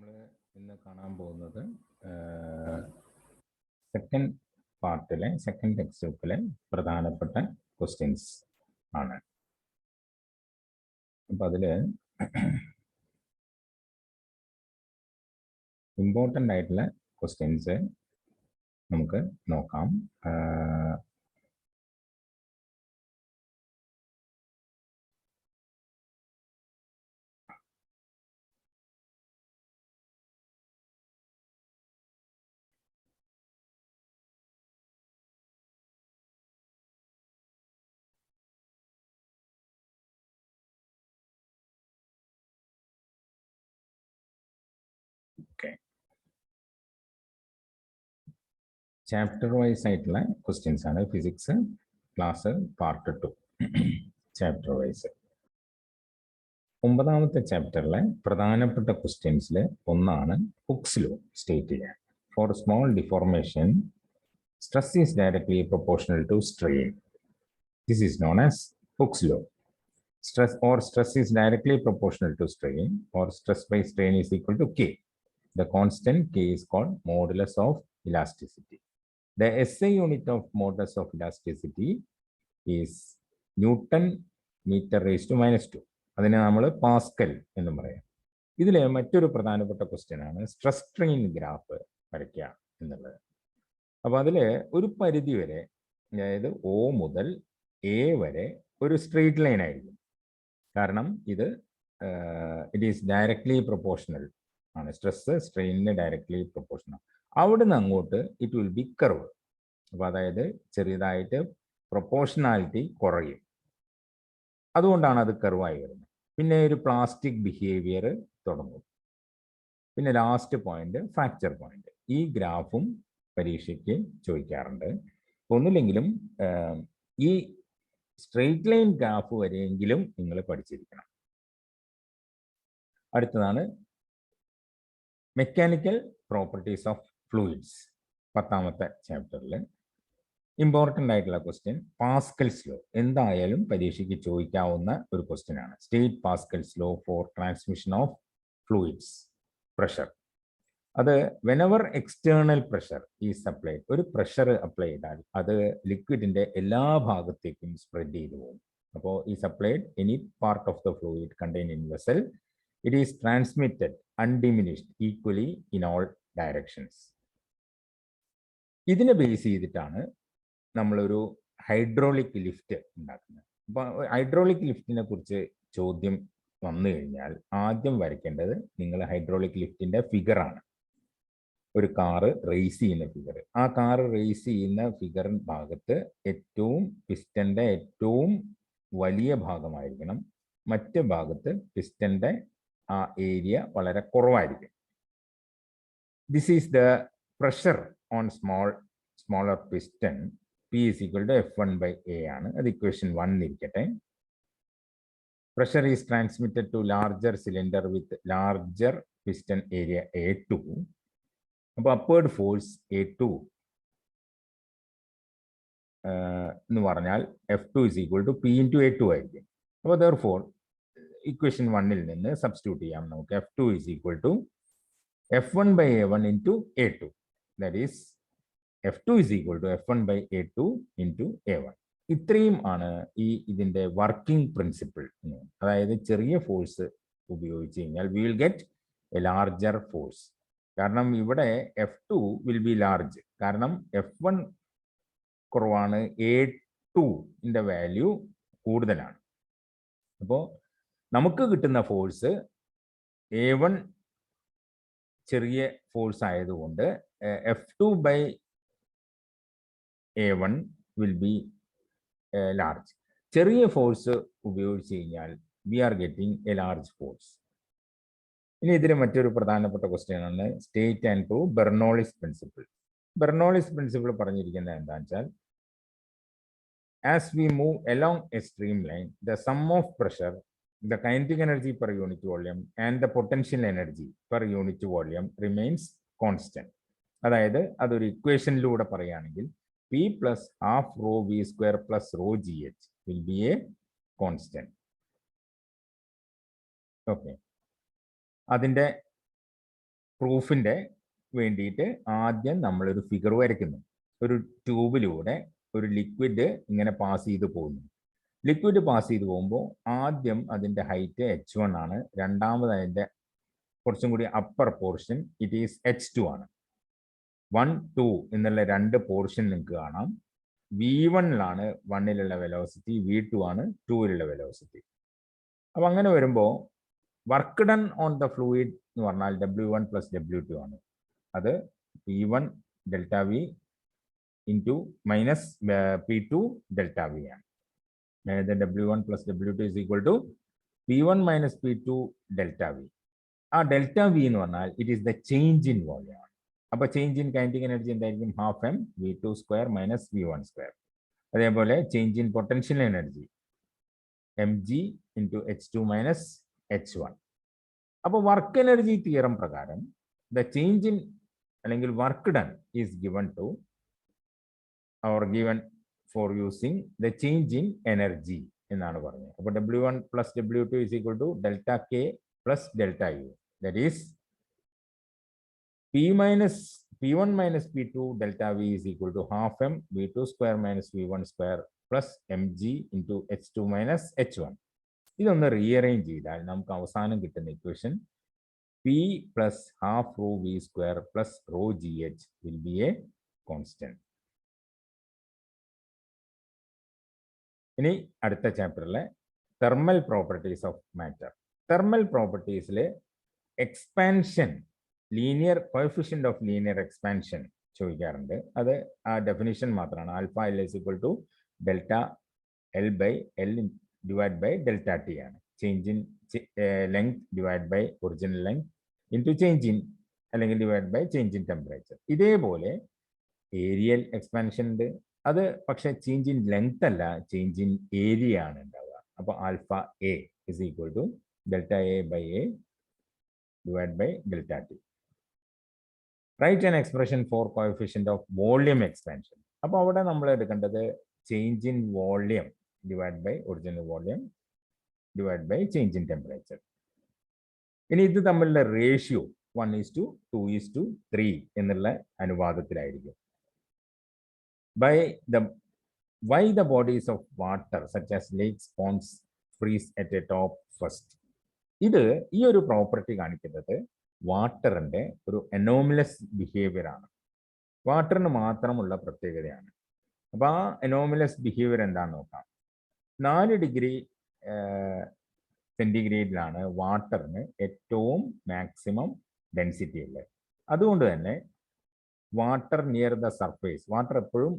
നമ്മൾ ഇന്ന് കാണാൻ പോകുന്നത് സെക്കൻഡ് പാർട്ടിലെ സെക്കൻഡ് ടെക്സ്റ്റ് ബുക്കിലെ പ്രധാനപ്പെട്ട ക്വസ്റ്റ്യൻസ് ആണ്. അപ്പം അതിൽ ഇമ്പോർട്ടൻ്റ് ആയിട്ടുള്ള ക്വസ്റ്റ്യൻസ് നമുക്ക് നോക്കാം. ഓക്കെ, ചാപ്റ്റർ വൈസ് ആയിട്ടുള്ള ക്വസ്റ്റ്യൻസ് ആണ്. Physics class part 2 chapter wise. 9ാമത്തെ ചാപ്റ്ററിലെ പ്രധാനപ്പെട്ട ക്വസ്റ്റ്യൻസിൽ ഒന്നാണ് ഹുക്സ് ലോ സ്റ്റേറ്റ് ചെയ്യാൻ. For small deformation stress is directly proportional to strain. This is known as Hooke's law. Stress is directly proportional to strain, or stress by strain is equal to K. The constant K is called modulus of elasticity. The SI unit of modulus of elasticity is Newton meter raised to -2. അതിനെ നമ്മൾ Pascal എന്ന് പറയാം. ഇതിൽ മറ്റൊരു പ്രധാനപ്പെട്ട question ആണ് stress strain graph വരയ്ക്കുക എന്നുള്ളത്. അപ്പോൾ അതിൽ ഒരു പരിധി വരെ, അതായത് O മുതൽ A വരെ ഒരു സ്ട്രെയിറ്റ് ലൈൻ ആയിരിക്കും. കാരണം ഇത് ഇറ്റ് ഈസ് ഡയറക്ട്ലി പ്രൊപ്പോർഷണൽ ആണ്. സ്ട്രെസ് സ്ട്രെയിനിന് ഡയറക്ട്ലി പ്രൊപ്പോർഷണൽ. അവിടുന്ന് അങ്ങോട്ട് ഇറ്റ് വിൽ ബി കർവ്. അപ്പോൾ അതായത് ചെറിയതായിട്ട് പ്രൊപ്പോർഷണാലിറ്റി കുറയും. അതുകൊണ്ടാണ് അത് കർവായി വരുന്നത്. പിന്നെ ഒരു പ്ലാസ്റ്റിക് ബിഹേവിയർ തുടങ്ങും. പിന്നെ ലാസ്റ്റ് പോയിന്റ് ഫ്രാക്ചർ പോയിന്റ്. ഈ ഗ്രാഫും പരീക്ഷയ്ക്ക് ചോദിക്കാറുണ്ട്. ഒന്നുമില്ലെങ്കിലും ഈ സ്ട്രെയിറ്റ് ലൈൻ ഗ്രാഫ് വരെയെങ്കിലും നിങ്ങൾ പഠിച്ചിരിക്കണം. അടുത്തതാണ് മെക്കാനിക്കൽ പ്രോപ്പർട്ടീസ് ഓഫ് ഫ്ലൂയിഡ്സ്. 10ാമത്തെ ചാപ്റ്ററിൽ ഇമ്പോർട്ടൻ്റ് ആയിട്ടുള്ള ക്വസ്റ്റ്യൻ പാസ്കൽസ് ലോ. എന്തായാലും പരീക്ഷയ്ക്ക് ചോദിക്കാവുന്ന ഒരു ക്വസ്റ്റ്യൻ ആണ്. State Pascal's law for transmission of fluids pressure. അത് whenever external pressure is applied, ഒരു പ്രഷർ അപ്ലൈ ചെയ്താൽ അത് ലിക്വിഡിന്റെ എല്ലാ ഭാഗത്തേക്കും സ്പ്രെഡ് ചെയ്തു പോകും. അപ്പോൾ is applied any part of the fluid contain in vessel, it is transmitted undiminished equally in all directions. ഇതിനെ ബേസ് ചെയ്തിട്ടാണ് നമ്മളൊരു ഹൈഡ്രോളിക് ലിഫ്റ്റ് ഉണ്ടാക്കുന്നത്. അപ്പോൾ ഹൈഡ്രോളിക് ലിഫ്റ്റിനെ കുറിച്ച് ചോദ്യം വന്നു കഴിഞ്ഞാൽ ആദ്യം വരയ്ക്കേണ്ടത് നിങ്ങൾ ഹൈഡ്രോളിക് ലിഫ്റ്റിന്റെ ഫിഗറാണ്. ഒരു കാറ് റേസ് ചെയ്യുന്ന ഫിഗർ. ആ കാറ് റേസ് ചെയ്യുന്ന ഫിഗർ ഭാഗത്ത് ഏറ്റവും പിസ്റ്റന്റെ ഏറ്റവും വലിയ ഭാഗമായിരിക്കണം. മറ്റ് ഭാഗത്ത് പിസ്റ്റന്റെ ആ ഏരിയ വളരെ കുറവായിരിക്കും. This is the pressure on smaller piston. P is equal to F1 by A ആണ്. അത് ഇക്വേഷൻ 1 ഇരിക്കട്ടെ. Pressure is transmitted to larger cylinder with larger piston area A2. അപ്പോൾ upward force A2 എന്ന് പറഞ്ഞാൽ F2 is equal to P into A2 ആയിരിക്കും. അപ്പോൾ therefore equation 1-ൽ നിന്ന് substitute ചെയ്യാം നമുക്ക്. F2 is equal to F1 by A1 into A2. That is F2 is equal to F1 by A2 into A1. ഇത്രയും ആണ് ഇതിന്റെ വർക്കിംഗ് പ്രിൻസിപ്പിൾ. അതായത് ചെറിയ ഫോഴ്സ് ഉപയോഗിച്ച് കഴിഞ്ഞാൽ V will get A larger force. കാരണം ഇവിടെ F2 വിൽ ബി ലാർജ്. കാരണം F1 കുറവാണ്, A2ന്റെ വാല്യൂ കൂടുതലാണ്. അപ്പോൾ നമുക്ക് കിട്ടുന്ന ഫോഴ്സ് A1 ചെറിയ ഫോഴ്സ് ആയതുകൊണ്ട് F2 by A1 will be large. ചെറിയ ഫോഴ്സ് ഉപയോഗിച്ച് കഴിഞ്ഞാൽ we are getting a large force. ഇനി ഇതിന് മറ്റൊരു പ്രധാനപ്പെട്ട ക്വസ്റ്റ്യൻ ആണ് state and prove Bernoulli's principle. Bernoulli's principle പറഞ്ഞിരിക്കുന്നത് എന്താണെന്ന് വെച്ചാൽ as we move along a streamline the sum of pressure, the kinetic energy per unit volume and the potential energy per unit volume remains constant. അതായത് അതൊരു ഇക്വേഷനിലൂടെ പറയുകയാണെങ്കിൽ P plus half rho V square plus rho GH will be a constant. Okay. അതിൻ്റെ പ്രൂഫിൻ്റെ വേണ്ടിയിട്ട് ആദ്യം നമ്മളൊരു figure വരയ്ക്കുന്നു. ഒരു ട്യൂബിലൂടെ ഒരു ലിക്വിഡ് ഇങ്ങനെ പാസ് ചെയ്ത് പോകുന്നു. ലിക്വിഡ് പാസ് ചെയ്ത് പോകുമ്പോൾ ആദ്യം അതിൻ്റെ ഹൈറ്റ് h1 ആണ്. രണ്ടാമത് അതിൻ്റെ കുറച്ചും കൂടി upper portion it is h2 ആണ്. 1, 2 എന്നുള്ള രണ്ട് പോർഷൻ നിങ്ങൾക്ക് കാണാം. V1ലാണ് 1ലുള്ള വെലോസിറ്റി, V2 ആണ് 2ലുള്ള വെലോസിറ്റി. അപ്പം അങ്ങനെ വരുമ്പോൾ work done on the fluid എന്ന് പറഞ്ഞാൽ W1 + W2 ആണ്. അത് P1 delta V into minus P2 delta V ആണ്. അതായത് W1 + W2 is equal to P1 - P2 delta V. ആ ഡെൽറ്റ വി എന്ന് പറഞ്ഞാൽ it is the change in volume ആണ്. അപ്പോൾ ചേഞ്ച് ഇൻ കൈനറ്റിക് എനർജി എന്തായിരിക്കും? ½ m V2² - V1². അതേപോലെ change in potential energy mg × h2 - h1. അപ്പോൾ work energy theorem പ്രകാരം the change in അല്ലെങ്കിൽ work done is given two or given for using the change in energy എന്നാണ് പറഞ്ഞത്. അപ്പോൾ W1 + W2 is equal to delta K + delta U. That is P1 - P2 delta V is equal to ½ m V2² - V1² plus mg into h2 - h1. ഇതൊന്ന് rearrange ചെയ്താൽ നമുക്ക് അവസാനം കിട്ടുന്ന equation P plus ½ ρv² plus ρgh will be a constant. ഇനി അടുത്ത ചാപ്റ്ററിലെ thermal properties of matter. Thermal പ്രോപ്പർട്ടീസിൽ expansion, linear coefficient of linear expansion ചോദിക്കാറുണ്ട്. അത് ആ ഡെഫിനിഷൻ മാത്രമാണ്. Alpha L is equal to delta L/L / delta T ആണ്. Change in length divide by original length into change in അല്ലെങ്കിൽ divide by change in temperature. ഇതേപോലെ areal expansion ഉണ്ട്. അത് പക്ഷേ ചേഞ്ച് ഇൻ ലെങ്ത് അല്ല, ചേഞ്ച് ഇൻ ഏരിയ ആണ് ഉണ്ടാവുക. അപ്പോൾ alpha A is equal to delta A/A divide by delta T. Write an expression for coefficient of volume expansion. അപ്പോൾ അവിടെ നമ്മൾ എടുക്കേണ്ടത് change in volume divide by original volume divide by change in temperature. ഇനി ഇത് തമ്മിലുള്ള ratio 1:2:3 എന്നുള്ള അനുപാതത്തിലായിരിക്കും. Why the bodies of water such as lakes, ponds freeze at a top first? ഇത് ഈ ഒരു പ്രോപ്പർട്ടി കാണിക്കുന്നത് വാട്ടറിന്റെ ഒരു അനോമലസ് ബിഹേവിയർ ആണ്. വാട്ടറിന് മാത്രമുള്ള പ്രത്യേകതയാണ്. അപ്പോൾ ആ അനോമലസ് ബിഹേവിയർ എന്താണെന്ന് നോക്കാം. 4 ഡിഗ്രി സെന്റിഗ്രേഡിലാണ് വാട്ടറിന് ഏറ്റവും മാക്സിമം ഡെൻസിറ്റി ഉള്ളത്. അതുകൊണ്ട് തന്നെ water near the surface, water എപ്പോഴും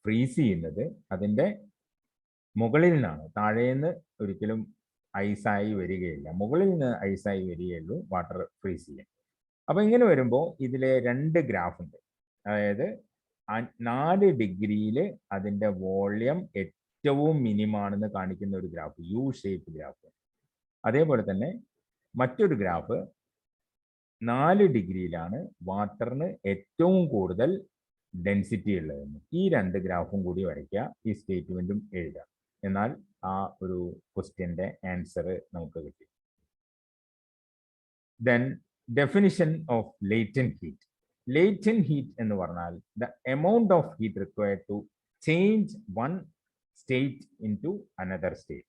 ഫ്രീസ് ചെയ്യുന്നത് അതിൻ്റെ മുകളിൽ നിന്നാണ്. താഴേന്ന് ഒരിക്കലും ഐസായി വരികയില്ല. മുകളിൽ നിന്ന് ഐസായി വരികയുള്ളൂ വാട്ടർ ഫ്രീസ് ചെയ്യാൻ. അപ്പോൾ ഇങ്ങനെ വരുമ്പോൾ ഇതിൽ 2 ഗ്രാഫ് ഉണ്ട്. അതായത് 4 ഡിഗ്രിയിൽ അതിൻ്റെ വോളിയം ഏറ്റവും മിനിമാണെന്ന് കാണിക്കുന്ന ഒരു ഗ്രാഫ്, യു ഷേപ്പ് ഗ്രാഫ്. അതേപോലെ തന്നെ മറ്റൊരു ഗ്രാഫ് 4 ഡിഗ്രിയിലാണ് വാട്ടറിന് ഏറ്റവും കൂടുതൽ ഡെൻസിറ്റി ഉള്ളതെന്ന്. ഈ 2 ഗ്രാഫും കൂടി വരയ്ക്കുക, ഈ സ്റ്റേറ്റ്മെൻറ്റും എഴുതുക. എന്നാൽ ആ ഒരു ക്വസ്റ്റ്യൻ്റെ ആൻസർ നമുക്ക് കിട്ടി. Then definition of latent heat. Latent heat എന്ന് പറഞ്ഞാൽ the amount of heat required to change one state into another state.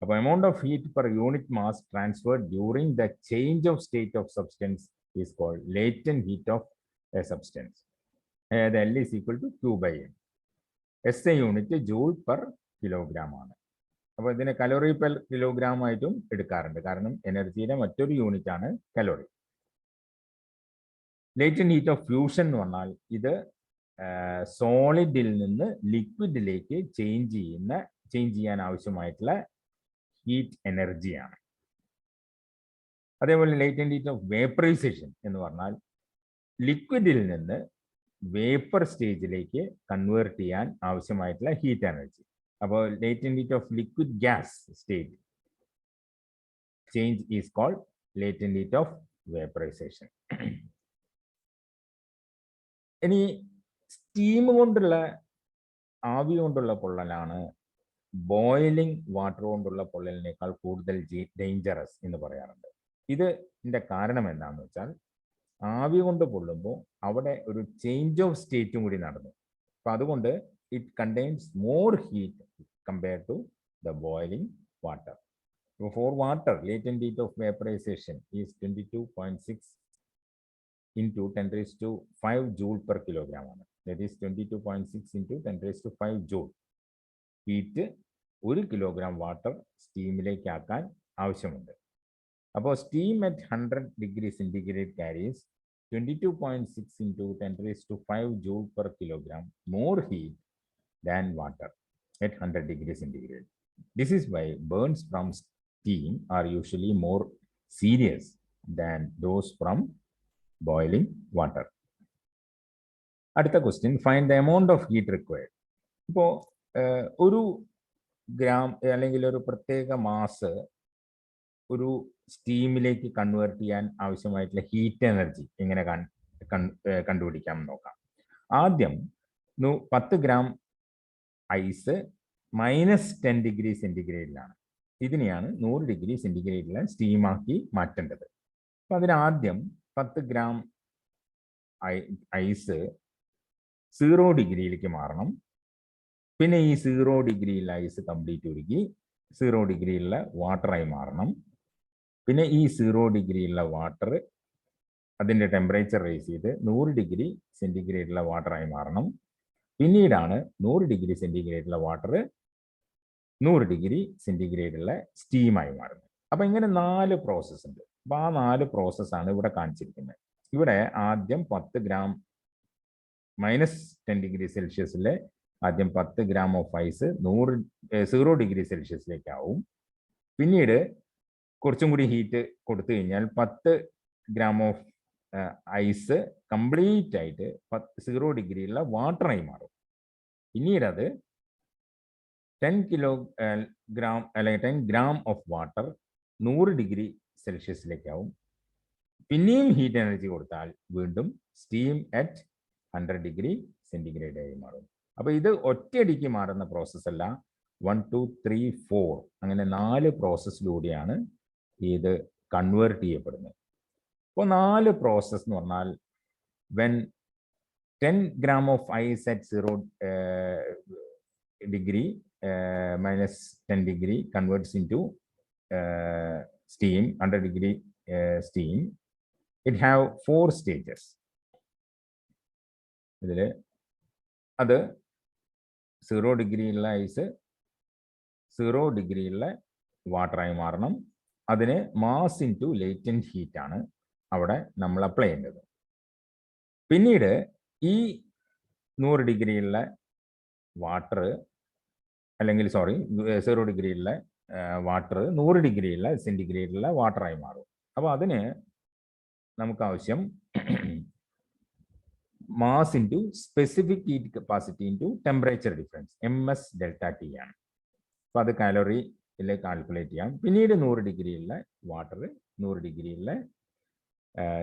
അപ്പോൾ amount of heat per unit mass transferred during the change of state of substance is called latent heat of a substance. അതായത് L is equal to Q/M. SI unit joule per kilogram ആണ്. അപ്പോൾ ഇതിനെ calorie per kilogram ആയിട്ടും എടുക്കാറുണ്ട്, കാരണം എനർജിയുടെ മറ്റൊരു unit ആണ് calorie. Latent heat of fusion എന്ന് പറഞ്ഞാൽ ഇത് സോളിഡിൽ നിന്ന് ലിക്വിഡിലേക്ക് ചേഞ്ച് ചെയ്യാൻ ആവശ്യമായിട്ടുള്ള ഹീറ്റ് എനർജിയാണ്. അതേപോലെ ലേറ്റന്റ് ഹീറ്റ് ഓഫ് വേപ്പറൈസേഷൻ എന്ന് പറഞ്ഞാൽ ലിക്വിഡിൽ നിന്ന് വേപ്പർ സ്റ്റേജിലേക്ക് കൺവേർട്ട് ചെയ്യാൻ ആവശ്യമായിട്ടുള്ള ഹീറ്റ് എനർജി. അപ്പോൾ latent heat of liquid gas state change is called latent heat of vaporization. ഇനി സ്റ്റീം കൊണ്ടുള്ള, ആവി കൊണ്ടുള്ള പൊള്ളലാണ് ബോയിലിംഗ് വാട്ടർ കൊണ്ടുള്ള പൊള്ളലിനേക്കാൾ കൂടുതൽ ഡേഞ്ചറസ് എന്ന് പറയാറുണ്ട്. ഇതിൻ്റെ കാരണം എന്താണെന്ന് വെച്ചാൽ ആവി കൊണ്ട് പൊള്ളുമ്പോൾ അവിടെ ഒരു ചേഞ്ച് ഓഫ് സ്റ്റേറ്റും കൂടി നടന്നു. അപ്പം അതുകൊണ്ട് it contains more heat compare to the boiling water. For water, latent heat of vaporization is 22.6 into 10 raised to 5 joule per kilogram. That is 22.6 into 10 raised to 5 joule. Heat 1 kilogram water steamലേക്ക് ആക്കാൻ ആവശ്യമുണ്ട്. അപ്പോൾ steam at 100 degrees centigrade carries 22.6 into 10 raised to 5 joule per kilogram more heat than water at 100 degrees centigrade. This is why burns from steam are usually more serious than those from boiling water. അടുത്ത question, find the amount of heat required. ഇപ്പോൾ ഒരു gram അല്ലെങ്കിൽ ഒരു പ്രത്യേക mass ഒരു സ്റ്റീമിലേക്ക് convert ചെയ്യാൻ ആവശ്യമായിട്ടുള്ള heat energy എങ്ങനെ കണ്ടുപിടിക്കാം നോക്കാം. ആദ്യം 10 ഗ്രാം ഐസ് -10 ഡിഗ്രി സെന്റിഗ്രേഡിലാണ്. ഇതിനെയാണ് 100 ഡിഗ്രി സെന്റിഗ്രേഡിലെ സ്റ്റീമാക്കി മാറ്റേണ്ടത്. അപ്പം അതിനാദ്യം 10 ഗ്രാം ഐസ് 0 ഡിഗ്രിയിലേക്ക് മാറണം. പിന്നെ ഈ 0 ഡിഗ്രിയിലെ ഐസ് കംപ്ലീറ്റ് ഉരുകി 0 ഡിഗ്രിയിലുള്ള വാട്ടറായി മാറണം. പിന്നെ ഈ 0 ഡിഗ്രിയിലുള്ള വാട്ടർ അതിൻ്റെ ടെമ്പറേച്ചർ റേസ് ചെയ്ത് 100 ഡിഗ്രി സെന്റിഗ്രേഡിലുള്ള വാട്ടറായി മാറണം. പിന്നീടാണ് 100 ഡിഗ്രി സെന്റിഗ്രേഡിലുള്ള വാട്ടർ 100 ഡിഗ്രി സെന്റിഗ്രേഡുള്ള സ്റ്റീമായി മാറുന്നത്. അപ്പം ഇങ്ങനെ 4 പ്രോസസ്സ് ഉണ്ട്. അപ്പം ആ 4 പ്രോസസ്സാണ് ഇവിടെ കാണിച്ചിരിക്കുന്നത്. ഇവിടെ ആദ്യം 10 ഗ്രാം -10 ഡിഗ്രി സെൽഷ്യസിലെ ആദ്യം 10 ഗ്രാം ഓഫ് ഐസ് 0 ഡിഗ്രി സെൽഷ്യസിലേക്കാവും. പിന്നീട് കുറച്ചും കൂടി ഹീറ്റ് കൊടുത്തു കഴിഞ്ഞാൽ 10 ഗ്രാം ഓഫ് ഐസ് കംപ്ലീറ്റ് ആയിട്ട് 0 ഡിഗ്രിയുള്ള വാട്ടറായി മാറും. പിന്നീട് അത് 10 ഗ്രാം അല്ലെങ്കിൽ 10 ഗ്രാം ഓഫ് വാട്ടർ 100 ഡിഗ്രി സെൽഷ്യസിലേക്കാവും. പിന്നെയും ഹീറ്റ് എനർജി കൊടുത്താൽ വീണ്ടും സ്റ്റീം അറ്റ് 100 ഡിഗ്രി സെന്റിഗ്രേഡ് ആയി മാറും. അപ്പോൾ ഇത് ഒറ്റയടിക്ക് മാറുന്ന പ്രോസസ്സ് അല്ല, 1 2 3 4 അങ്ങനെ 4 പ്രോസസ്സിലൂടെയാണ് ഇത് കൺവേർട്ട് ചെയ്യപ്പെടുന്നത്. അപ്പോൾ 4 പ്രോസസ്സ് എന്ന് പറഞ്ഞാൽ when 10 gram of ice at 0 degree -10 degree converts into steam, 100 degree steam. It have 4 stages. ഇതിൽ അത് 0 ഡിഗ്രിയുള്ള ഐസ് 0 ഡിഗ്രിയുള്ള വാട്ടറായി മാറണം. അതിന് മാസ് ഇൻറ്റു ലേറ്റൻറ്റ് ഹീറ്റ് ആണ് അവിടെ നമ്മൾ അപ്ലൈ ചെയ്യേണ്ടത്. പിന്നീട് ഈ 100 ഡിഗ്രിയുള്ള വാട്ടർ അല്ലെങ്കിൽ 0 ഡിഗ്രിയുള്ള വാട്ടർ 100 ഡിഗ്രിയുള്ള സെന്റിഗ്രേഡിലുള്ള വാട്ടറായി മാറും. അപ്പോൾ അതിന് നമുക്ക് ആവശ്യം mass into specific heat capacity into temperature difference MS ΔT ആണ്. അപ്പോൾ അത് കാലറിയിൽ കാൽക്കുലേറ്റ് ചെയ്യാം. പിന്നീട് 100 ഡിഗ്രിയുള്ള വാട്ടർ 100 ഡിഗ്രിയുള്ള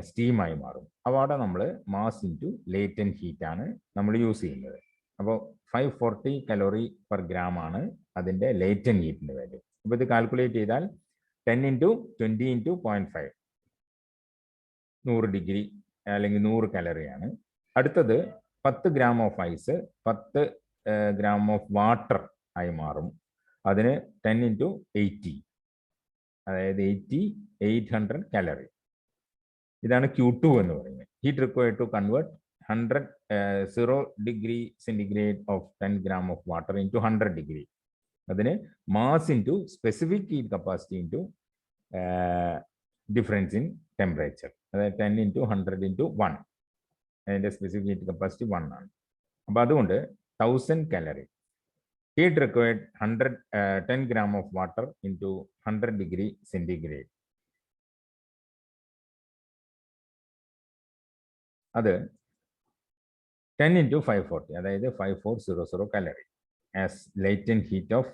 സ്റ്റീമായി മാറും. അപ്പോൾ അവിടെ നമ്മൾ മാസ് ഇൻറ്റു ലേറ്റൻറ്റ് ഹീറ്റ് ആണ് നമ്മൾ യൂസ് ചെയ്യുന്നത്. അപ്പോൾ 540 കലോറി പെർ ഗ്രാം ആണ് അതിൻ്റെ ലേറ്റൻറ്റ് ഹീറ്റിൻ്റെ വാല്യൂ. അപ്പോൾ ഇത് കാൽക്കുലേറ്റ് ചെയ്താൽ 10 × 20 × 0.5 100 ഡിഗ്രി അല്ലെങ്കിൽ 100 കലോറിയാണ്. അടുത്തത് 10 gram of ice 10 gram of water ആയി മാറും. അതിന് 10 × 80 അതായത് 800 കലോറി. ഇതാണ് Q2 എന്ന് പറയുന്നത്. Heat required to convert 0 degree centigrade of 10 gram of water into 100 degree. അതിന് mass into specific heat capacity into difference in temperature. അതായത് 10 × 100 × 1. അതിൻ്റെ സ്പെസിഫിക് ഹീറ്റ് കപ്പാസിറ്റി 1 ആണ്. അപ്പോൾ അതുകൊണ്ട് 1000 calorie. Heat required 10 gram of water into 100 degree centigrade. അത് 10 × 540 അതായത് 5400 calorie as latent heat of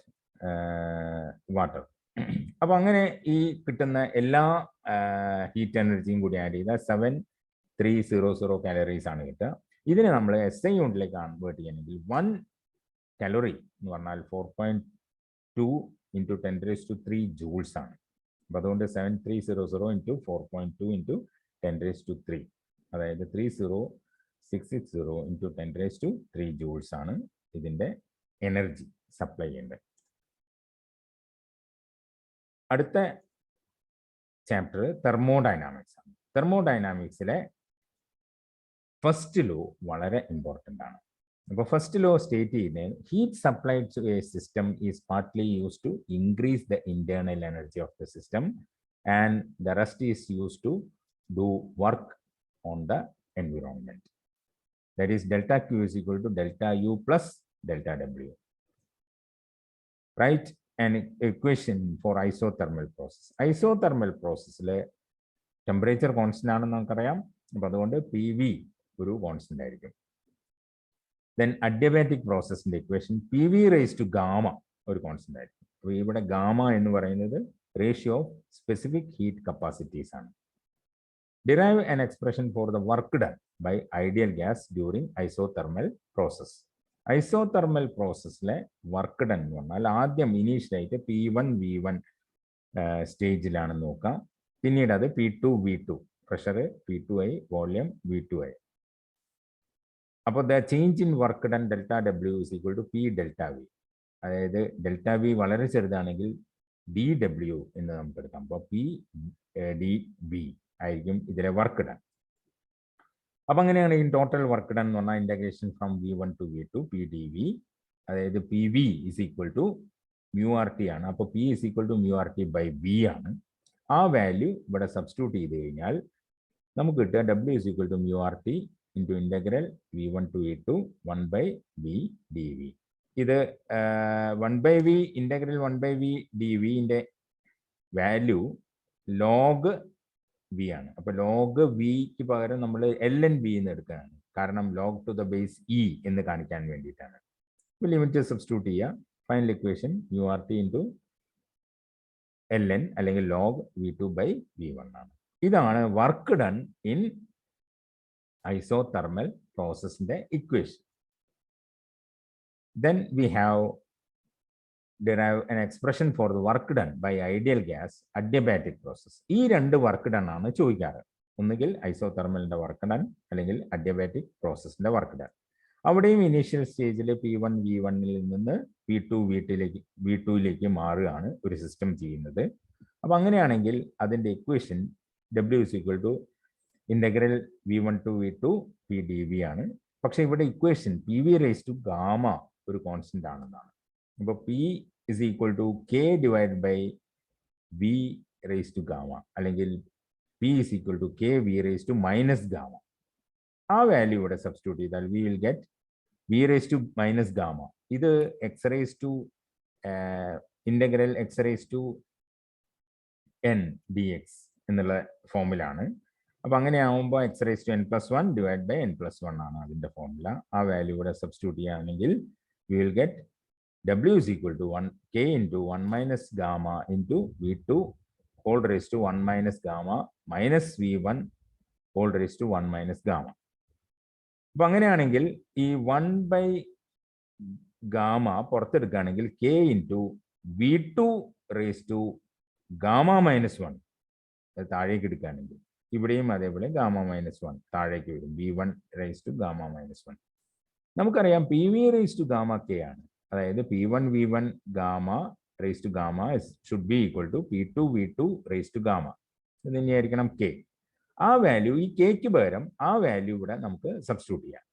water. അപ്പോൾ അങ്ങനെ ഈ കിട്ടുന്ന എല്ലാ ഹീറ്റ് എനർജിയും കൂടി ആഡ് ചെയ്താൽ 7300 കാലറീസ് ആണ് കിട്ടുക. ഇതിനെ നമ്മൾ SI യൂണിറ്റിലേക്ക് കൺവേർട്ട് ചെയ്യണമെങ്കിൽ 1 കലോറി എന്ന് പറഞ്ഞാൽ 4.2 × 10⁻³ ജൂൾസ് ആണ്. അപ്പോൾ അതുകൊണ്ട് 7300 × 4.2 × 10⁻³ അതായത് 30660 into 10⁻³ joules ആണ് ഇതിൻ്റെ എനർജി സപ്ലൈ ചെയ്യേണ്ടത്. അടുത്ത ചാപ്റ്റർ തെർമോഡൈനാമിക്സ് ആണ്. തെർമോഡൈനാമിക്സിലെ ഫസ്റ്റ് ലോ വളരെ ഇമ്പോർട്ടൻ്റ് ആണ്. അപ്പോൾ ഫസ്റ്റ് ലോ സ്റ്റേറ്റ് ചെയ്യുന്നത് heat supplied to a system is partly use to increase the internal energy of the system and the rest is use to do work on the environment. That is delta Q is equal to delta U plus delta W. Right an equation for isothermal process. Isothermal processൽ temperature constant ആണെന്ന് നമുക്കറിയാം. അപ്പോൾ അതുകൊണ്ട് P V ഒരു constant ആയിരിക്കും. Then adiabatic പ്രോസസ്സിന്റെ equation P V raise to gamma ഒരു constant ആയിരിക്കും. അപ്പോൾ ഇവിടെ ഗാമ എന്ന് പറയുന്നത് ratio of specific heat capacities ആണ്. Derive an expression for the work done by ideal gas during isothermal process. ഐസോതെർമൽ പ്രോസസ്സിലെ വർക്ക് ഡൺ എന്ന് പറഞ്ഞാൽ ആദ്യം ഇനീഷ്യലായിട്ട് P1 V1 സ്റ്റേജിലാണെന്ന് നോക്കാം. പിന്നീട് അത് P2 V2, pressure P2I, volume V2I. അപ്പോൾ the change in work done delta W is equal to P delta V. അതായത് ഡെൽറ്റ വി വളരെ ചെറുതാണെങ്കിൽ ഡി ഡബ്ല്യു എന്ന് നമുക്ക് എടുക്കാം. അപ്പോൾ P ഡി വി ആയിരിക്കും ഇതിലെ വർക്ക് ഡൺ. അപ്പം അങ്ങനെയാണെങ്കിൽ ടോട്ടൽ വർക്ക് ഡൺ എന്ന് പറഞ്ഞാൽ integration from V1 to V2 P D V, അതായത് P V is equal to mu R T ആണ്. അപ്പോൾ P is equal to mu R T by V ആണ്. ആ വാല്യൂ ഇവിടെ സബ്സ്റ്റിറ്റ്യൂട്ട് ചെയ്ത് കഴിഞ്ഞാൽ നമുക്ക് കിട്ടുക W is equal to mu R T into integral V1 to V2 1 by V D V. ഇത് 1 by V integral 1 by V D വിൻ്റെ value log V ആണ്. അപ്പോൾ ലോഗ് വിക്ക് പകരം നമ്മൾ എൽ എൻ ബി എന്ന് എടുക്കുകയാണ്. കാരണം log to the base E എന്ന് കാണിക്കാൻ വേണ്ടിയിട്ടാണ്. അപ്പോൾ ലിമിറ്റ് സബ്സ്റ്റിറ്റ്യൂട്ട് ചെയ്യുക. Final equation U R T into L N അല്ലെങ്കിൽ ലോഗ് V2 by V1 ആണ്. ഇതാണ് വർക്ക് ഡൺ ഇൻ ഐസോതെർമൽ പ്രോസസ്സിൻ്റെ equation. Then we have derive an expression for the work done by ideal gas adiabatic process. ഈ രണ്ട് work done ആണ് ചോദിക്കാറ്. ഒന്നുകിൽ ഐസോതെർമലിന്റെ work done അല്ലെങ്കിൽ adiabatic പ്രോസസ്സിന്റെ work done. അവിടെയും initial സ്റ്റേജിൽ P1 V1ൽ നിന്ന് P2 V2യിലേക്ക് മാറുകയാണ് ഒരു സിസ്റ്റം ചെയ്യുന്നത്. അപ്പം അങ്ങനെയാണെങ്കിൽ അതിൻ്റെ equation W is equal to integral V1 to V2 P d V ആണ്. പക്ഷേ ഇവിടെ equation P V raise to gamma ഒരു കോൺസ്റ്റന്റ് ആണെന്നാണ്. അപ്പോൾ P is equal to K divided by V raised to gamma അല്ലെങ്കിൽ P is equal to K V raised to minus gamma. ആ value ഇവിടെ substitute ചെയ്താൽ we will get V raised to minus gamma. ഇത് X raised to integral X raised to N dx എന്നുള്ള ഫോമിലാണ്. അപ്പോൾ അങ്ങനെ ആകുമ്പോൾ X raised to N+1 divided by N+1 ആണ് അതിൻ്റെ ഫോർമുല. ആ വാല്യൂ ഇവിടെ സബ്സ്റ്റിറ്റ്യൂട്ട് ചെയ്യുകയാണെങ്കിൽ we will get W is equal to 1 K into 1 minus gamma into V2 whole raised to 1 minus gamma minus V1 whole raised to 1 minus gamma. അപ്പം അങ്ങനെയാണെങ്കിൽ ഈ 1 by gamma പുറത്തെടുക്കുകയാണെങ്കിൽ K into V2 raised to gamma minus 1 അത് താഴേക്ക് എടുക്കുകയാണെങ്കിൽ ഇവിടെയും അതേപോലെ gamma minus 1 താഴേക്ക് വരും. V1 raised to gamma minus 1. നമുക്കറിയാം P V raised to gamma K ആണ്. അതായത് P1 V1 gamma raise to gamma should be equal to P2 V2 raise to gamma. ഇത് തന്നെയായിരിക്കണം K. ആ വാല്യൂ ഈ Kക്ക് പകരം ആ വാല്യൂ ഇവിടെ നമുക്ക് സബ്സ്റ്റിറ്റ്യൂട്ട് ചെയ്യാം.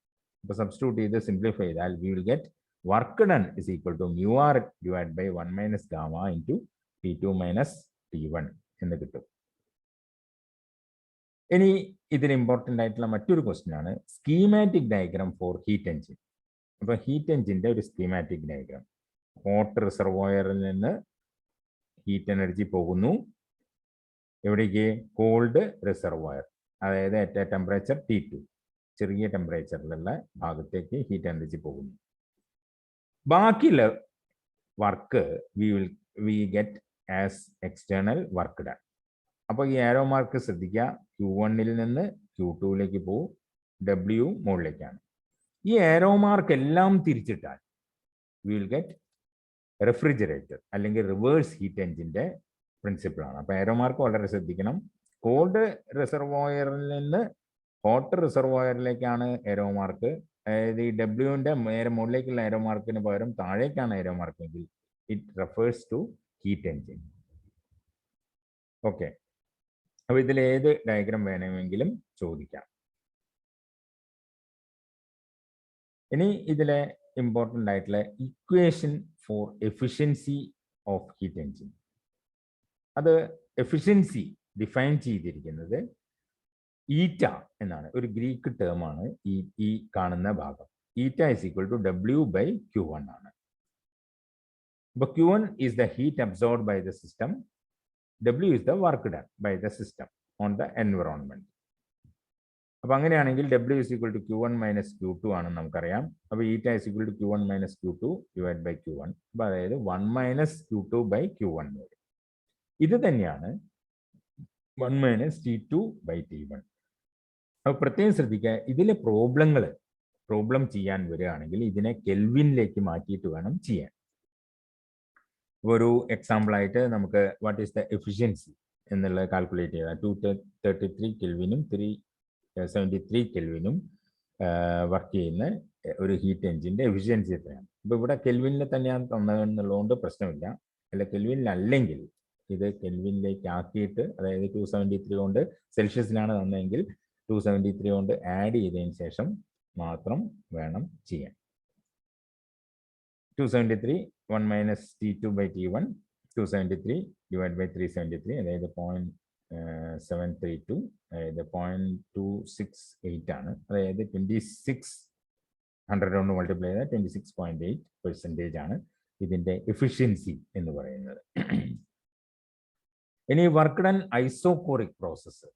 അപ്പോൾ സബ്സ്റ്റിറ്റ്യൂട്ട് ചെയ്ത് സിംപ്ലിഫൈ ചെയ്താൽ we will get work done is equal to mu R divide by 1 minus gamma into P2 minus T1 എന്ന് കിട്ടും. ഇനി ഇതിൽ ഇമ്പോർട്ടൻ്റ് ആയിട്ടുള്ള മറ്റൊരു ക്വസ്റ്റ്യൻ ആണ് schematic diagram four heat engine. അപ്പോൾ ഹീറ്റ് എഞ്ചിൻ്റെ ഒരു സ്കീമാറ്റിക് ഡയഗ്രാം. ഹോട്ട് റിസർവോയറിൽ നിന്ന് ഹീറ്റ് എനർജി പോകുന്നു എവിടേക്ക്? കോൾഡ് റിസർവോയർ, അതായത് അറ്റ് എ ടെമ്പറേച്ചർ T2 ചെറിയ ടെമ്പറേച്ചറിലുള്ള ഭാഗത്തേക്ക് ഹീറ്റ് എനർജി പോകുന്നു. ബാക്കിയുള്ള work we get as external work done. അപ്പോൾ ഈ ആരോ മാർക്ക് ശ്രദ്ധിക്കുക. Q1ൽ നിന്ന് Q2ലേക്ക് പോകും, W മുകളിലേക്കാണ്. ഈ ആരോ മാർക്ക് എല്ലാം തിരിച്ചിട്ടാൽ വി വിൽ ഗെറ്റ് റെഫ്രിജറേറ്റർ അല്ലെങ്കിൽ റിവേഴ്സ് ഹീറ്റ് എഞ്ചിൻ്റെ പ്രിൻസിപ്പിളാണ്. അപ്പോൾ ആരോ മാർക്ക് വളരെ ശ്രദ്ധിക്കണം. കോൾഡ് റിസർവോയറിൽ നിന്ന് ഹോട്ട് റിസർവോയറിലേക്കാണ് എരോ മാർക്ക്, അതായത് ഈ ഡബ്ല്യുവിന്റെ നേരെ മുകളിലേക്കുള്ള എരോ മാർക്കിന് പകരം താഴേക്കാണ് എരോ മാർക്കെങ്കിൽ it refers to heat engine. Okay, അപ്പൊ ഇതിൽ ഏത് ഡയഗ്രാം വേണമെങ്കിലും ചോദിക്കാം. ഇനി ഇതിലെ ഇമ്പോർട്ടൻ്റ് ആയിട്ടുള്ള equation for efficiency of heat engine, അത് എഫിഷ്യൻസി ഡിഫൈൻ ചെയ്തിരിക്കുന്നത് ഈറ്റ എന്നാണ്, ഒരു ഗ്രീക്ക് ടേം ആണ് ഈ കാണുന്ന ഭാഗം. ഈറ്റ ഇസ് ഈക്വൽ ടു W/Q1 ആണ്. അപ്പൊ Q1 is the heat absorbed by the system, W is the work done by the system on the environment. അപ്പോൾ അങ്ങനെയാണെങ്കിൽ W is equal to Q1 minus Q2 ആണെന്ന് നമുക്കറിയാം. അപ്പോൾ ഈറ്റ is equal to Q1 minus Q2 divided by Q1. അപ്പോൾ അതായത് 1 minus Q2 by Q1 വരും. ഇത് തന്നെയാണ് 1 minus T2 by T1. അപ്പോൾ പ്രത്യേകം ശ്രദ്ധിക്കുക, ഇതിലെ പ്രോബ്ലം ചെയ്യാൻ വരികയാണെങ്കിൽ ഇതിനെ കെൽവിനിലേക്ക് മാറ്റിയിട്ട് വേണം ചെയ്യാൻ. ഒരു എക്സാമ്പിൾ ആയിട്ട് നമുക്ക് വാട്ട് ഈസ് ദ എഫിഷ്യൻസി എന്നുള്ളത് കാൽക്കുലേറ്റ് ചെയ്താൽ 233 കെൽവിനും 373 കെൽവിനും വർക്ക് ചെയ്യുന്ന ഒരു ഹീറ്റ് എഞ്ചിൻ്റെ എഫിഷ്യൻസി എത്രയാണ്. ഇപ്പോൾ ഇവിടെ കെൽവിനിൽ തന്നെയാണ് തന്നതെന്നുള്ളതുകൊണ്ട് പ്രശ്നമില്ല. അല്ല, കെൽവിനിലല്ലെങ്കിൽ ഇത് കെൽവിനിലേക്ക് ആക്കിയിട്ട്, അതായത് 273 കൊണ്ട് സെൽഷ്യസിലാണ് തന്നതെങ്കിൽ 273 കൊണ്ട് ആഡ് ചെയ്തതിന് ശേഷം മാത്രം വേണം ചെയ്യാൻ. 273 1 minus T2 by T1, 273 divided by 373, അതായത് 0.732, അതായത് 0.268 ആണ്. അതായത് 2600 കൊണ്ട് മൾട്ടിപ്ലൈ ചെയ്താൽ 26.8% ആണ് ഇതിൻ്റെ എഫിഷ്യൻസി എന്ന് പറയുന്നത്. ഇനി വർക്ക് ഡൺ ഐസോകോറിക് പ്രോസസ്സ്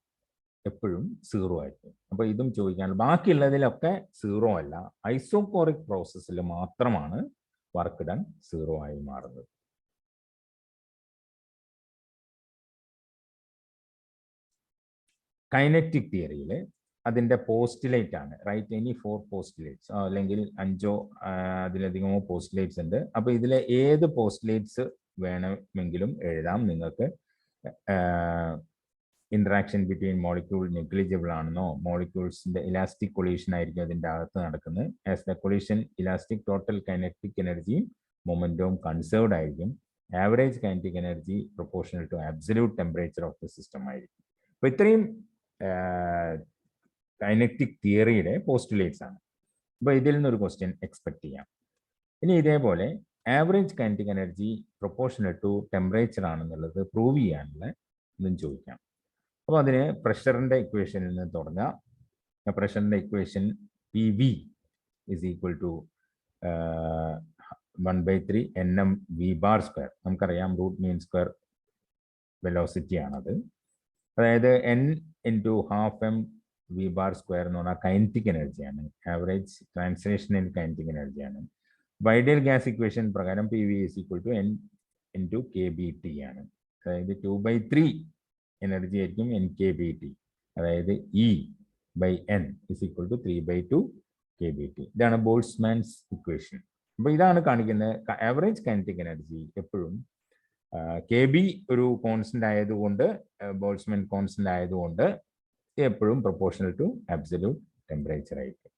എപ്പോഴും 0 ആയിരിക്കും. അപ്പോൾ ഇതും ചോദിക്കാനുള്ള, ബാക്കിയുള്ളതിലൊക്കെ 0 അല്ല, ഐസോകോറിക് പ്രോസസ്സിൽ മാത്രമാണ് വർക്ക് ഡൺ 0 ആയി മാറുന്നത്. കൈനറ്റിക് തിയറിയിൽ അതിൻ്റെ പോസ്റ്റുലേറ്റ് ആണ്, റൈറ്റ് എനി 4 പോസ്റ്റുലേറ്റ്സ് അല്ലെങ്കിൽ 5 അതിലധികമോ പോസ്റ്റുലേറ്റ്സ് ഉണ്ട്. അപ്പോൾ ഇതിലെ ഏത് പോസ്റ്റുലേറ്റ്സ് വേണമെങ്കിലും എഴുതാം നിങ്ങൾക്ക്. interaction between molecule negligible ആണെന്നോ, മോളിക്യൂൾസിന്റെ ഇലാസ്റ്റിക് കൊളീഷൻ ആയിരിക്കും അതിൻ്റെ അകത്ത് നടക്കുന്നത്. As the collision elastic, total kinetic എനർജിയും മൊമെന്റവും കൺസേർവ്ഡ് ആയിരിക്കും. Average kinetic energy proportional to absolute temperature of the system ആയിരിക്കും. അപ്പോൾ ഇത്രയും കൈനറ്റിക് തിയറിയുടെ പോസ്റ്റുലേറ്റ്സ് ആണ്. അപ്പോൾ ഇതിൽ നിന്നൊരു ക്വസ്റ്റ്യൻ എക്സ്പെക്ട് ചെയ്യാം. ഇനി ഇതേപോലെ average kinetic energy proportional to temperature ആണെന്നുള്ളത് പ്രൂവ് ചെയ്യാനുള്ള ഇതും ചോദിക്കാം. അപ്പോൾ അതിന് പ്രഷറിൻ്റെ ഇക്വേഷനിൽ നിന്ന് തുടങ്ങാം. പ്രഷറിൻ്റെ equation PV is equal to 1/3 NM V⁻². നമുക്കറിയാം റൂട്ട് മീൻ സ്ക്വയർ വെലോസിറ്റി ആണത്. അതായത് N into ½ M V⁻² എന്ന് പറഞ്ഞാൽ കൈനറ്റിക് എനർജിയാണ്, ആവറേജ് ട്രാൻസ്ലേഷണൽ കൈനറ്റിക് എനർജിയാണ്. ഐഡിയൽ ഗ്യാസ് ഇക്വേഷൻ പ്രകാരം PV is equal to N into KBT ആണ്. അതായത് 2/3 എനർജി ആയിരിക്കും NKBT, അതായത് E/N is equal to 3/2 KBT. ഇതാണ് ബോൾട്സ്മാൻസ് ഇക്വേഷൻ. അപ്പോൾ ഇതാണ് കാണിക്കുന്നത് ആവറേജ് കൈനറ്റിക് എനർജി എപ്പോഴും KB ഒരു കോൺസ്റ്റന്റ് ആയതുകൊണ്ട്, ബോൾട്സ്മാൻ കോൺസ്റ്റന്റ് ആയതുകൊണ്ട് എപ്പോഴും പ്രൊപ്പോർഷണൽ ടു അബ്സല്യൂട്ട് ടെമ്പറേച്ചർ ആയിരിക്കും.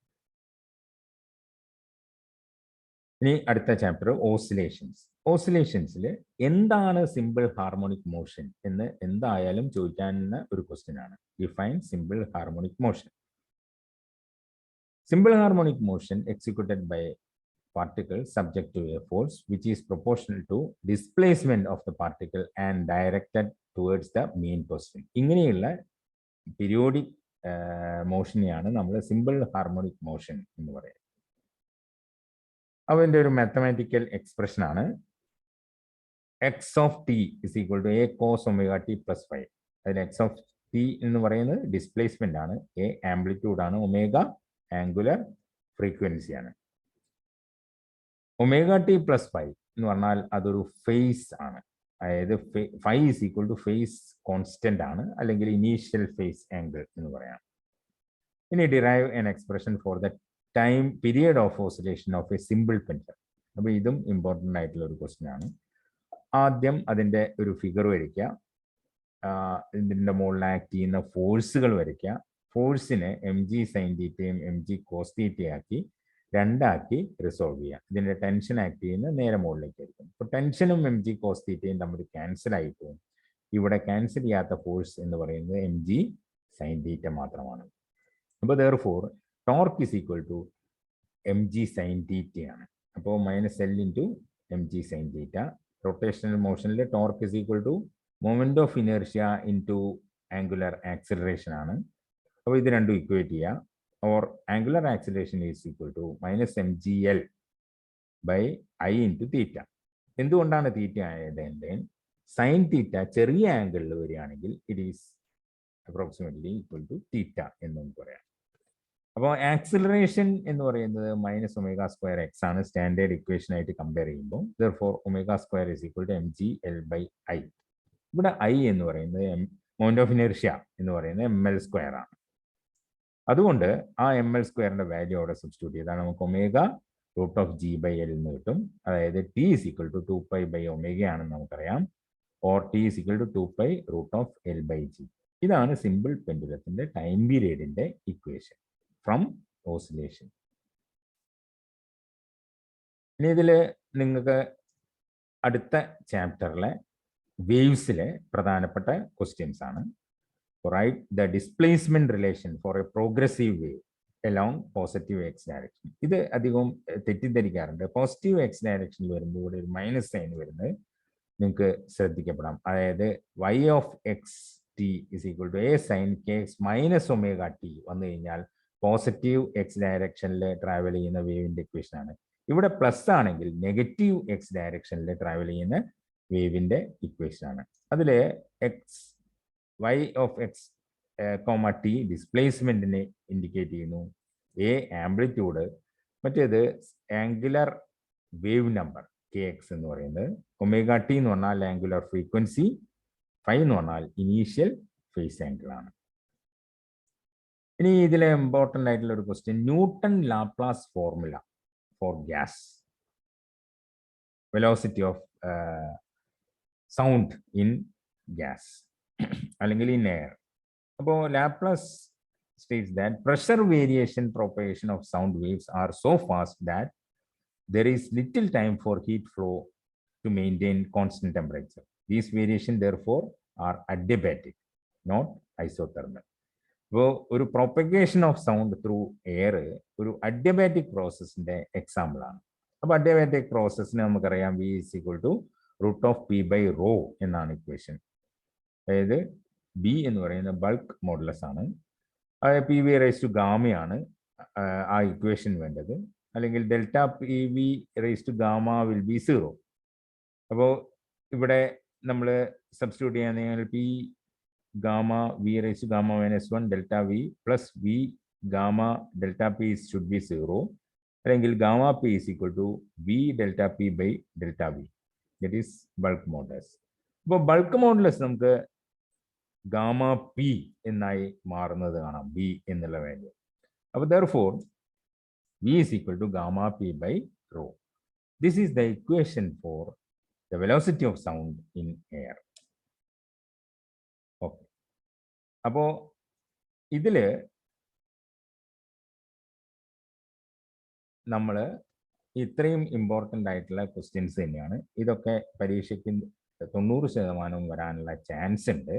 ഇനി അടുത്ത ചാപ്റ്റർ ഓസിലേഷൻസ്. ഓസിലേഷൻസിൽ എന്താണ് സിമ്പിൾ ഹാർമോണിക് മോഷൻ എന്ന് എന്തായാലും ചോദിക്കാവുന്ന ഒരു ക്വസ്റ്റ്യൻ ആണ്. Define simple harmonic motion. Simple harmonic motion executed by particle subject to a force which is proportional to displacement of the particle and directed towards the mean position. ഇങ്ങനെയുള്ള periodic മോഷനെയാണ് നമ്മൾ simple harmonic motion എന്ന് പറയുന്നത്. അതിൻ്റെ ഒരു mathematical expression ആണ് x of t is equal to a cos omega t plus 5. അതിന് x of t എന്ന് പറയുന്നത് ഡിസ്പ്ലേസ്മെന്റ് ആണ്, എ ആംപ്ലിറ്റ്യൂഡ് ആണ്, ഒമേഗ ആംഗുലർ ഫ്രീക്വൻസി ആണ്. ഒമേഗ ടി പ്ലസ് 5 എന്ന് പറഞ്ഞാൽ അതൊരു ഫേസ് ആണ്, അതായത് phi is equal to phase constant ആണ്, അല്ലെങ്കിൽ ഇനീഷ്യൽ ഫേസ് ആംഗിൾ എന്ന് പറയാം. ഇനി derive N expression for the time period of oscillation of A simple pendulum. അപ്പോൾ ഇതും ഇമ്പോർട്ടൻ്റ് ആയിട്ടുള്ള ഒരു ക്വസ്റ്റ്യൻ ആണ്. ആദ്യം അതിൻ്റെ ഒരു ഫിഗർ വരയ്ക്കുക, ഇതിൻ്റെ മുകളിൽ ആക്ട് ചെയ്യുന്ന ഫോഴ്സുകൾ വരയ്ക്കുക, ഫോഴ്സിനെ എം ജി സൈൻ തീറ്റയും എം ജി കോസ് തീറ്റയാക്കി രണ്ടാക്കി റിസോൾവ് ചെയ്യാം. ഇതിന്റെ ടെൻഷൻ ആക്ട് ചെയ്യുന്ന നേരെ മുകളിലേക്ക് ആയിരിക്കും. അപ്പോൾ ടെൻഷനും എം ജി കോസ് തീറ്റയും തമ്മിൽ ക്യാൻസൽ ആയി പോകും. ഇവിടെ ക്യാൻസൽ ചെയ്യാത്ത ഫോഴ്സ് എന്ന് പറയുന്നത് എം ജി സൈൻ തീറ്റ മാത്രമാണ്. അപ്പോൾ therefore torque is equal to M G sine തീറ്റയാണ്. അപ്പോൾ minus L into M G sine theta. Rotational മോഷനിൽ torque is equal to moment of inertia into angular acceleration ആണ്. അപ്പോൾ ഇത് രണ്ടും ഇക്വേറ്റ് ചെയ്യുക. Or angular acceleration is equal to minus M G L by I into theta. എന്തുകൊണ്ടാണ് theta ആയത്? Sine theta ചെറിയ ആംഗിളിൽ വരികയാണെങ്കിൽ it is approximately equal to theta എന്ന് നമുക്ക് പറയാം. അപ്പോൾ ആക്സിലറേഷൻ എന്ന് പറയുന്നത് മൈനസ് ഒമേഗ സ്ക്വയർ എക്സ് ആണ് സ്റ്റാൻഡേർഡ് ഇക്വേഷൻ ആയിട്ട് കമ്പയർ ചെയ്യുമ്പോൾ. therefore omega square is equal to M G L by I. ഇവിടെ ഐ എന്ന് പറയുന്നത് മൊമെന്റ് ഓഫ് ഇനേർഷ്യ എന്ന് പറയുന്നത് എം എൽ സ്ക്വയർ ആണ്. അതുകൊണ്ട് ആ എം എൽ സ്ക്വയറിന്റെ വാല്യൂ അവിടെ സബ്സ്റ്റിറ്റ്യൂട്ട് ചെയ്താൽ നമുക്ക് omega root of G by L എന്ന് കിട്ടും. അതായത് T is equal to 2π by omega ആണെന്ന് നമുക്കറിയാം. Or T is equal to 2π root of L by G. ഇതാണ് സിമ്പിൾ പെൻഡുലത്തിന്റെ ടൈം പീരിയഡിന്റെ ഇക്വേഷൻ ഫ്രം ഓസിലേഷൻ. ഇനി ഇതിൽ നിങ്ങൾക്ക് അടുത്ത ചാപ്റ്ററിലെ വേവ്സിലെ പ്രധാനപ്പെട്ട ക്വസ്റ്റ്യൻസ് ആണ്. Right the displacement relation for a progressive wave along positive X direction. ഇത് അധികവും തെറ്റിദ്ധരിക്കാറുണ്ട്. പോസിറ്റീവ് എക്സ് ഡയറക്ഷനിൽ വരുമ്പോൾ ഇവിടെ ഒരു മൈനസ് സൈൻ വരുന്നത് നിങ്ങൾക്ക് ശ്രദ്ധിക്കപ്പെടാം. അതായത് y of x t is equal to a sine k x minus omega t വന്നു കഴിഞ്ഞാൽ പോസിറ്റീവ് എക്സ് ഡയറക്ഷനിൽ ട്രാവൽ ചെയ്യുന്ന വേവിന്റെ ഇക്വേഷൻ ആണ്. ഇവിടെ പ്ലസ് ആണെങ്കിൽ നെഗറ്റീവ് എക്സ് ഡയറക്ഷനിൽ ട്രാവൽ ചെയ്യുന്ന വേവിന്റെ ഇക്വേഷൻ ആണ്. അതിൽ X y of X comma T ഡിസ്പ്ലേസ്മെന്റിനെ ഇൻഡിക്കേറ്റ് ചെയ്യുന്നു. എ ആംപ്ലിറ്റ്യൂഡ്, മറ്റേത് angular wave number K X എന്ന് പറയുന്നത്, ഒമേഗ ടി എന്ന് പറഞ്ഞാൽ ആംഗുലർ ഫ്രീക്വൻസി, ഫൈ എന്ന് പറഞ്ഞാൽ ഇനീഷ്യൽ ഫേസ് ആംഗിൾ ആണ്. ഇനി ഇതിലെ ഇമ്പോർട്ടൻ്റ് ആയിട്ടുള്ള ഒരു question, newton Laplace formula four gas, velocity of sound in gas അല്ലെങ്കിൽ ഇൻ എയർ. അപ്പോൾ Laplace states that pressure variation propagation of sound waves are so fast that there is little time for heat flow to maintain constant temperature. These variations therefore are adiabatic, not isothermal. അപ്പോൾ ഒരു propagation of sound through air ഒരു adiabatic പ്രോസസ്സിന്റെ example ആണ്. അപ്പോൾ adiabatic പ്രോസസ്സിന് നമുക്കറിയാം v is equal to root of p by rho എന്നാണ് equation. അതായത് ബി എന്ന് പറയുന്ന ബൾക്ക് മോഡുലസ് ആണ്. അതായത് പി വി റേസ് ടു ഗാമയാണ് ആ ഇക്വേഷൻ വേണ്ടത്. അല്ലെങ്കിൽ delta p V raise to gamma will be 0. അപ്പോൾ ഇവിടെ നമ്മൾ സബ്സ്റ്റിറ്റ്യൂട്ട് ചെയ്യാൻ p gamma v raise to gamma minus 1 delta V plus v gamma delta p should be 0. അല്ലെങ്കിൽ gamma p is equal to v delta p by delta v, that is bulk modulus. അപ്പോൾ bulk modulus നമുക്ക് gamma p എന്നായി മാറുന്നത് കാണാം, B എന്നുള്ള value. അപ്പോൾ therefore v is equal to gamma p by rho. This is the equation for the velocity of sound in air. Okay, അപ്പോൾ ഇതിൽ നമ്മൾ ഇത്രയും ഇമ്പോർട്ടൻ്റ് ആയിട്ടുള്ള ക്വസ്റ്റ്യൻസ് തന്നെയാണ്. ഇതൊക്കെ പരീക്ഷയ്ക്ക് 90% വരാനുള്ള ചാൻസ് ഉണ്ട്.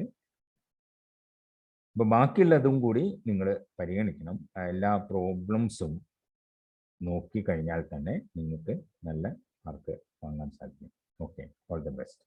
അപ്പോൾ ബാക്കിയുള്ളതും കൂടി നിങ്ങൾ പരിഗണിക്കണം. എല്ലാ പ്രോബ്ലംസും നോക്കിക്കഴിഞ്ഞാൽ തന്നെ നിങ്ങൾക്ക് നല്ല മാർക്ക് വാങ്ങാൻ സാധിക്കും. Okay, all the best.